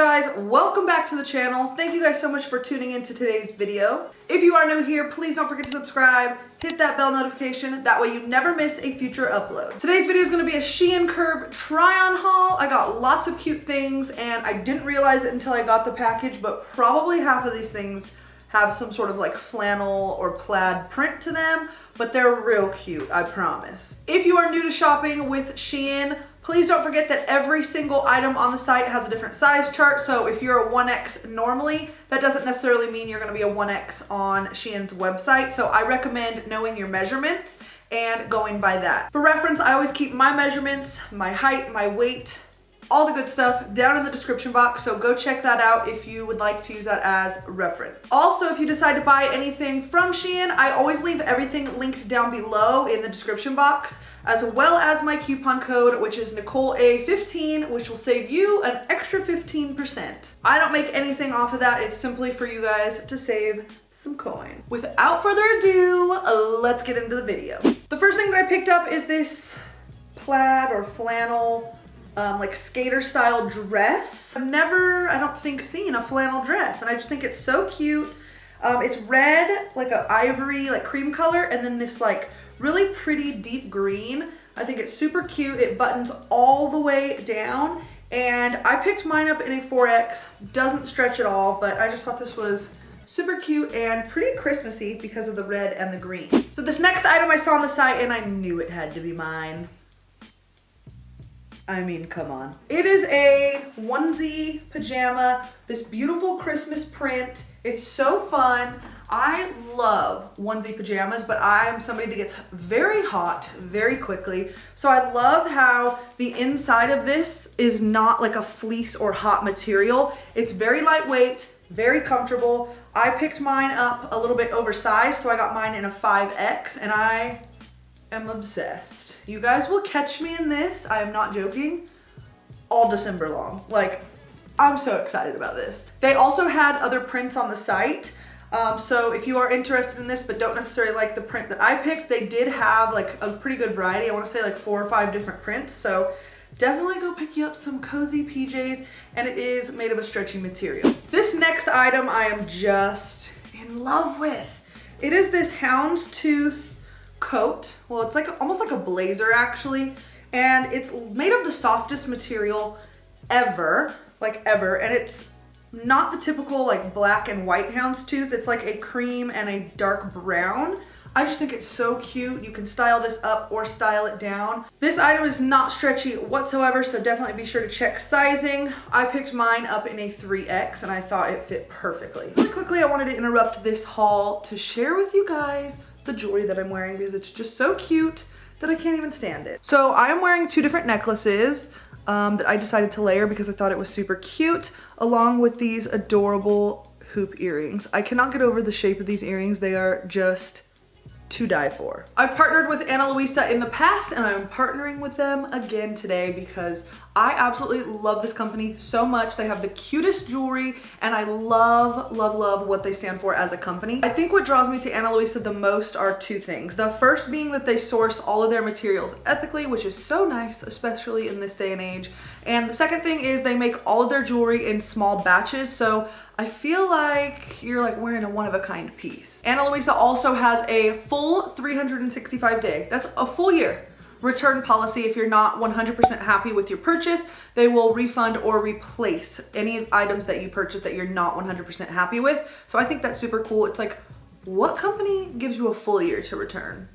guys? Welcome back to the channel. Thank you guys so much for tuning into today's video. If you are new here, please don't forget to subscribe, hit that bell notification, that way you never miss a future upload. Today's video is going to be a Shein Curve try-on haul. I got lots of cute things and I didn't realize it until I got the package, but probably half of these things have some sort of like flannel or plaid print to them, but they're real cute, I promise. If you are new to shopping with Shein, please don't forget that every single item on the site has a different size chart. So if you're a 1X normally, that doesn't necessarily mean you're gonna be a 1X on Shein's website. So I recommend knowing your measurements and going by that. For reference, I always keep my measurements, my height, my weight, all the good stuff down in the description box. So go check that out if you would like to use that as reference. Also, if you decide to buy anything from Shein, I always leave everything linked down below in the description box, as well as my coupon code, which is NicoleA15, which will save you an extra 15%. I don't make anything off of that. It's simply for you guys to save some coin. Without further ado, let's get into the video. The first thing that I picked up is this plaid or flannel, like skater style dress. I've never, I don't think, seen a flannel dress, and I just think it's so cute. It's red, like an ivory, like cream color, and then this like really pretty deep green. I think it's super cute. It buttons all the way down, and I picked mine up in a 4X. Doesn't stretch at all, but I just thought this was super cute and pretty Christmassy because of the red and the green. So this next item I saw on the site and I knew it had to be mine. I mean, come on. It is a onesie pajama, this beautiful Christmas print. It's so fun. I love onesie pajamas, but I'm somebody that gets very hot very quickly. So I love how the inside of this is not like a fleece or hot material. It's very lightweight, very comfortable. I picked mine up a little bit oversized, so I got mine in a 5X, and I am obsessed. You guys will catch me in this, I am not joking, all December long. Like, I'm so excited about this. They also had other prints on the site. So if you are interested in this but don't necessarily like the print that I picked, they did have like a pretty good variety. I want to say like 4 or 5 different prints. So definitely go pick you up some cozy PJs, and it is made of a stretchy material. This next item I am just in love with. It is this Houndstooth coat. Well, it's like almost like a blazer actually, and it's made of the softest material ever, like ever, and it's not the typical like black and white houndstooth. It's like a cream and a dark brown. I just think it's so cute. You can style this up or style it down. This item is not stretchy whatsoever, so definitely be sure to check sizing. I picked mine up in a 3X and I thought it fit perfectly. Really quickly, I wanted to interrupt this haul to share with you guys the jewelry that I'm wearing because it's just so cute that I can't even stand it. So I am wearing 2 different necklaces that I decided to layer because I thought it was super cute, along with these adorable hoop earrings. I cannot get over the shape of these earrings. They are just to die for. I've partnered with Luisa in the past, and I'm partnering with them again today because I absolutely love this company so much. They have the cutest jewelry, and I love, love, love what they stand for as a company. I think what draws me to Luisa the most are 2 things. The first being that they source all of their materials ethically, which is so nice, especially in this day and age. And the second thing is they make all of their jewelry in small batches, so I feel like you're like wearing a one-of-a-kind piece. Luisa also has a full 365-day, that's a full year, return policy. If you're not 100% happy with your purchase, they will refund or replace any items that you purchase that you're not 100% happy with. So I think that's super cool. It's like, what company gives you a full year to return?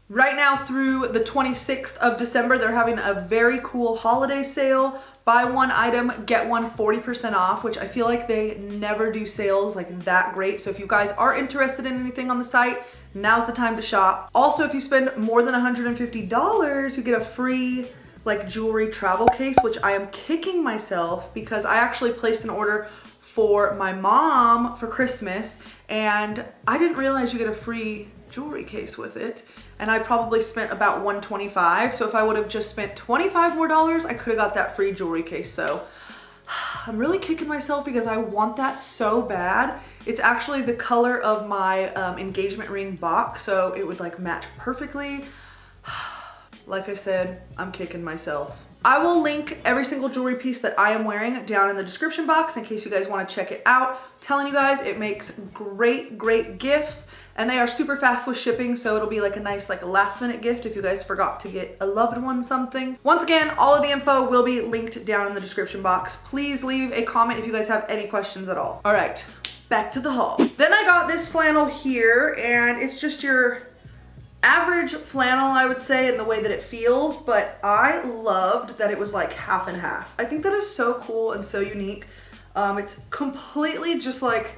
Right now through the 26th of December, they're having a very cool holiday sale. Buy one item, get one 40% off, which I feel like they never do sales like that great. So if you guys are interested in anything on the site, now's the time to shop. Also, if you spend more than $150, you get a free like jewelry travel case, which I am kicking myself because I actually placed an order for my mom for Christmas, and I didn't realize you get a free jewelry case with it, and I probably spent about $125. So if I would have just spent $25 more, I could have got that free jewelry case. So I'm really kicking myself because I want that so bad. It's actually the color of my engagement ring box, so it would like match perfectly. Like I said, I'm kicking myself. I will link every single jewelry piece that I am wearing down in the description box in case you guys want to check it out. I'm telling you guys, it makes great gifts, and they are super fast with shipping, so it'll be like a nice like last minute gift if you guys forgot to get a loved one something. Once again, all of the info will be linked down in the description box. Please leave a comment if you guys have any questions at all. All right, back to the haul. Then I got this flannel here, and it's just your average flannel, I would say, in the way that it feels, but I loved that it was like half and half. I think that is so cool and so unique. It's completely just like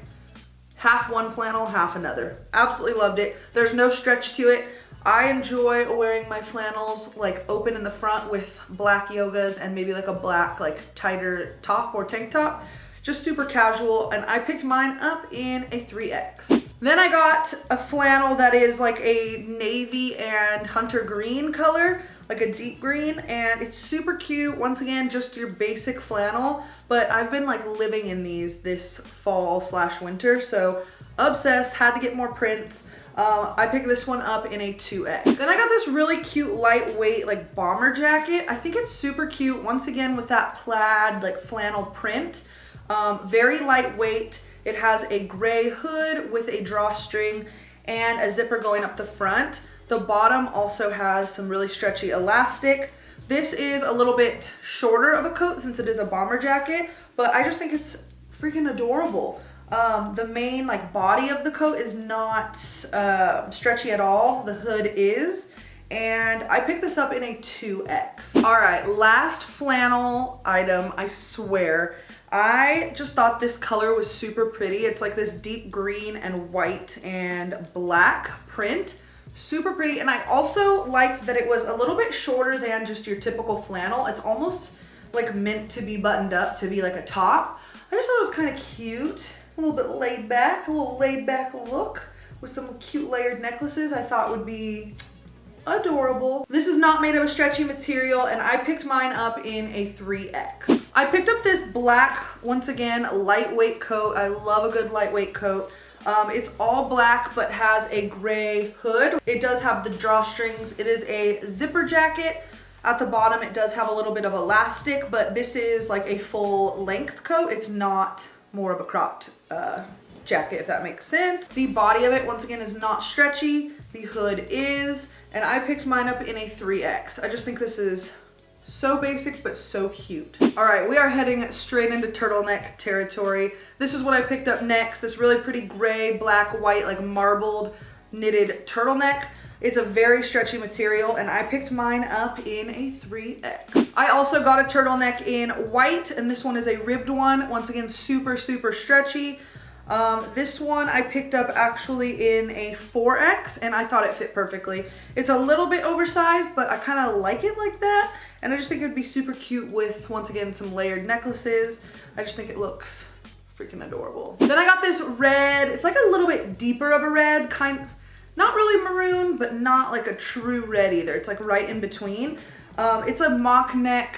half one flannel, half another. Absolutely loved it. There's no stretch to it. I enjoy wearing my flannels like open in the front with black yogas and maybe like a black like tighter top or tank top. Just super casual, and I picked mine up in a 3X. Then I got a flannel that is like a navy and hunter green color, like a deep green, and it's super cute. Once again, just your basic flannel, but I've been like living in these this fall slash winter, so obsessed, had to get more prints. I picked this one up in a 2X. Then I got this really cute lightweight like bomber jacket. I think it's super cute, once again with that plaid like flannel print. Very lightweight. It has a gray hood with a drawstring and a zipper going up the front. The bottom also has some really stretchy elastic. This is a little bit shorter of a coat since it is a bomber jacket, but I just think it's freaking adorable. The main like body of the coat is not stretchy at all. The hood is. And I picked this up in a 2X. All right, last flannel item, I swear. I just thought this color was super pretty. It's like this deep green and white and black print. Super pretty. And I also liked that it was a little bit shorter than just your typical flannel. It's almost like meant to be buttoned up to be like a top. I just thought it was kind of cute. A little bit laid back, a little laid back look with some cute layered necklaces I thought would be adorable. This is not made of a stretchy material, and I picked mine up in a 3X. I picked up this black, once again, lightweight coat. I love a good lightweight coat. It's all black but has a gray hood. It does have the drawstrings. It is a zipper jacket. At the bottom it does have a little bit of elastic, but this is like a full length coat. It's not more of a cropped jacket, if that makes sense. The body of it, once again, is not stretchy. The hood is, and I picked mine up in a 3X. I just think this is so basic, but so cute. All right, we are heading straight into turtleneck territory. This is what I picked up next, this really pretty gray, black, white, like marbled knitted turtleneck. It's a very stretchy material, and I picked mine up in a 3X. I also got a turtleneck in white, and this one is a ribbed one. Once again, super stretchy. This one I picked up actually in a 4X, and I thought it fit perfectly. It's a little bit oversized, but I kind of like it like that, and I just think it would be super cute with, once again, some layered necklaces. I just think it looks freaking adorable. Then I got this red. It's like a little bit deeper of a red, not really maroon, but not like a true red either. It's like right in between. It's a mock neck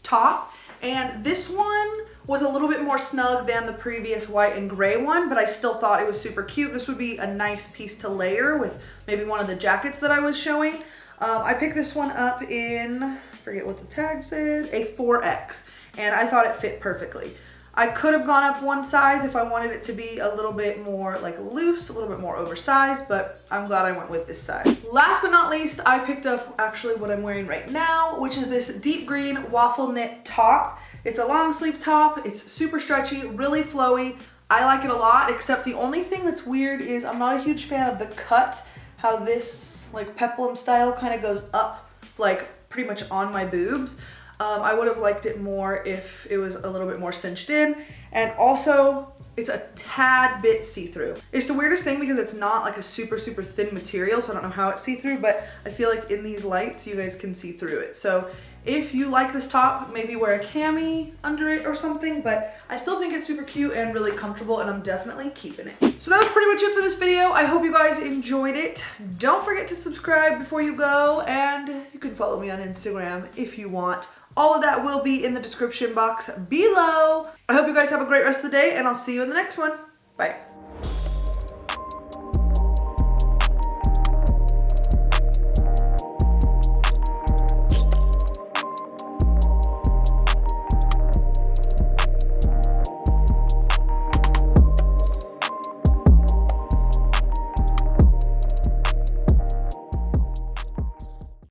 top, and this one was a little bit more snug than the previous white and gray one, but I still thought it was super cute. This would be a nice piece to layer with maybe one of the jackets that I was showing. I picked this one up in, I forget what the tag said, a 4X, and I thought it fit perfectly. I could have gone up one size if I wanted it to be a little bit more like loose, a little bit more oversized, but I'm glad I went with this size. Last but not least, I picked up actually what I'm wearing right now, which is this deep green waffle knit top. It's a long sleeve top, it's super stretchy, really flowy. I like it a lot, except the only thing that's weird is I'm not a huge fan of the cut, how this like peplum style kind of goes up like pretty much on my boobs. I would have liked it more if it was a little bit more cinched in, and also it's a tad bit see-through. It's the weirdest thing because it's not like a super thin material, so I don't know how it's see-through, but I feel like in these lights you guys can see through it. So if you like this top, maybe wear a cami under it or something, but I still think it's super cute and really comfortable, and I'm definitely keeping it. So that was pretty much it for this video. I hope you guys enjoyed it. Don't forget to subscribe before you go, and you can follow me on Instagram if you want. All of that will be in the description box below. I hope you guys have a great rest of the day, and I'll see you in the next one. Bye.